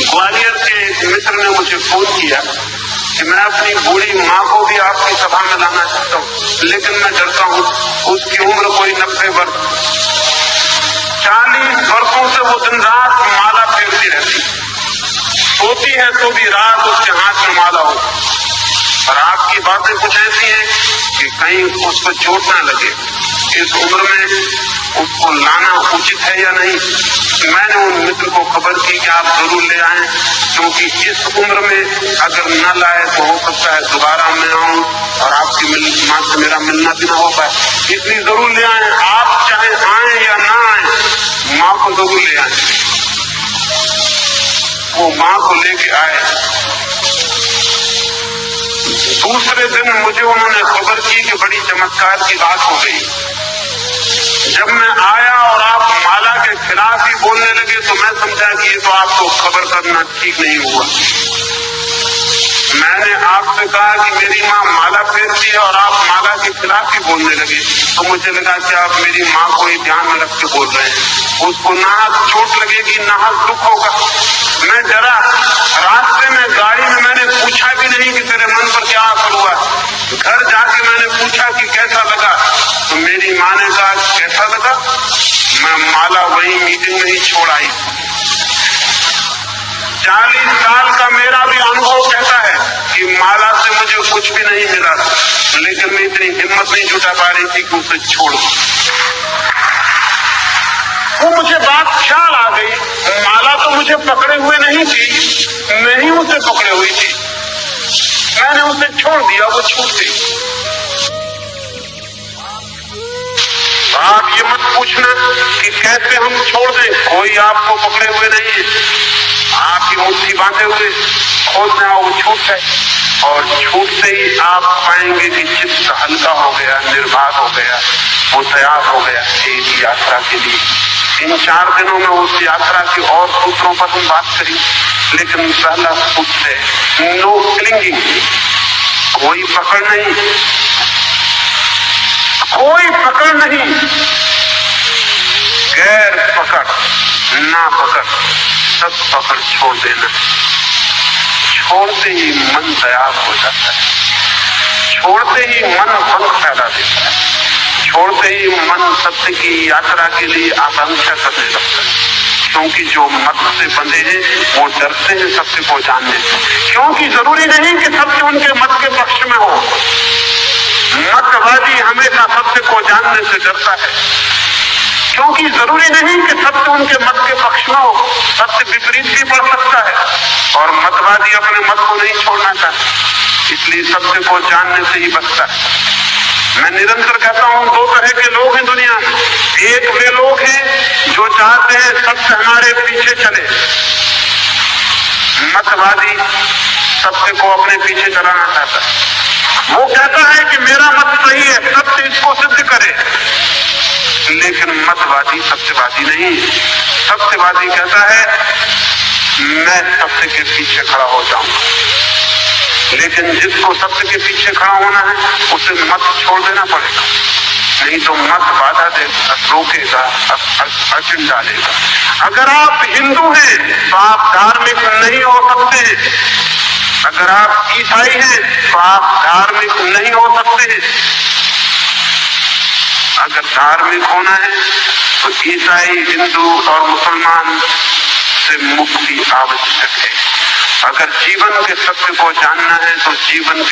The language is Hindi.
ग्वालियर के एक मित्र ने मुझे फोन किया कि मैं अपनी बूढ़ी माँ को भी आपकी सभा में लाना चाहता हूँ, लेकिन मैं डरता हूँ, उसकी उम्र कोई 90 वर्ष, 40 वर्षों से वो दिन रात माला फेरती रहती, सोती है तो भी रात उसके हाथ में माला हो। और आपकी बातें कुछ ऐसी हैं कि कहीं उसको चोट ना लगे, इस उम्र में उसको लाना उचित है या नहीं। मैंने उन मित्र को खबर की कि आप जरूर ले आएं, क्योंकि इस उम्र में अगर न लाए तो हो सकता है दोबारा मैं आऊं और आपकी मां से मेरा मिलना भी ना हो पाए, इसलिए जरूर ले आएं। आप चाहे आए या ना आए, मां को जरूर ले आएं। वो मां को लेके आए। दूसरे दिन मुझे उन्होंने खबर की कि बड़ी चमत्कार की बात हो गई। जब मैं आया और आप माला के खिलाफ ही बोलने लगे तो मैं समझा कि ये तो आपको खबर करना ठीक नहीं हुआ। मैंने आपसे कहा कि मेरी माँ माला फेरती है और आप माला के खिलाफ ही बोलने लगे, तो मुझे लगा कि आप मेरी माँ को ही ध्यान में रख के बोल रहे हैं। उसको नाहक चोट लगेगी, नाहक दुख होगा। मैं डरा। रास्ते में गाड़ी में मैंने पूछा भी नहीं कि तेरे मन पर क्या असर हुआ। घर जाके मैंने पूछा कि कैसा लगा, तो मेरी माँ ने कहा कैसा लगा, मैं माला वही मीटिंग में ही छोड़ आई। 40 साल का मेरा भी अनुभव कहता है कि माला से मुझे कुछ भी नहीं मिला, लेकिन मैं इतनी हिम्मत नहीं जुटा पा रही थी कि उसे छोड़ दूं। वो मुझे बात ख्याल आ गई, माला तो मुझे पकड़े हुए नहीं थी, मैं ही उसे पकड़े हुई थी। मैंने उसे छोड़ दिया, वो छूट गई। आप ये मत पूछना कि कैसे हम छोड़ दें, कोई आपको पकड़े हुए नहीं है। आपकी मुट्ठी बांधे हुए खोलना वो छूट है, और छूटते ही आप पाएंगे कि चित्त हल्का हो गया, निर्बाध हो गया, वो तैयार हो गया एक यात्रा के लिए। इन 4 दिनों में उस यात्रा के और सूत्रों पर हम बात करेंगे, लेकिन पहला सूत्र है नो क्लिंगिंग। कोई पकड़ नहीं, कोई पकड़ नहीं, गैर पकड़, ना पकड़, सब पकड़ छोड़ देना। छोड़ते ही मन तैयार हो जाता है, छोड़ते ही मन पंख फैला देता है, छोड़ते ही मन सत्य की यात्रा के लिए आकांक्षा करने लगता है। क्योंकि जो मत से बंधे हैं वो डरते हैं सत्य को जानने से, क्योंकि जरूरी नहीं कि सत्य उनके मत के पक्ष में हो। मतवादी हमेशा सत्य को जानने से डरता है, क्योंकि जरूरी नहीं कि सत्य उनके मत के पक्ष में हो। सत्य विपरीत भी पड़ सकता है, और मतवादी अपने मत को नहीं छोड़ना चाहते, इसलिए सत्य को जानने से ही बचता है। मैं निरंतर कहता हूं 2 तरह के लोग हैं दुनिया में। एक वे लोग हैं जो चाहते हैं सत्य हमारे पीछे चले। मतवादी सत्य को अपने पीछे चलाना चाहता है। वो कहता है कि मेरा मत सही है, सत्य इसको सिद्ध करे। लेकिन मतवादी सत्यवादी नहीं है। सत्यवादी कहता है मैं सत्य के पीछे खड़ा हो जाऊंगा, लेकिन जिसको सत्य के पीछे खड़ा होना है उसे मत छोड़ देना पड़ेगा, नहीं तो मत बाधा देगा, रोकेगा, अड़चन डालेगा। अगर आप हिंदू हैं तो आप धार्मिक नहीं हो सकते। अगर आप ईसाई हैं तो आप धार्मिक नहीं हो सकते। अगर धार्मिक होना है तो ईसाई, हिंदू और मुसलमान से मुक्ति आवश्यक है। अगर जीवन के सत्य को जानना है तो जीवन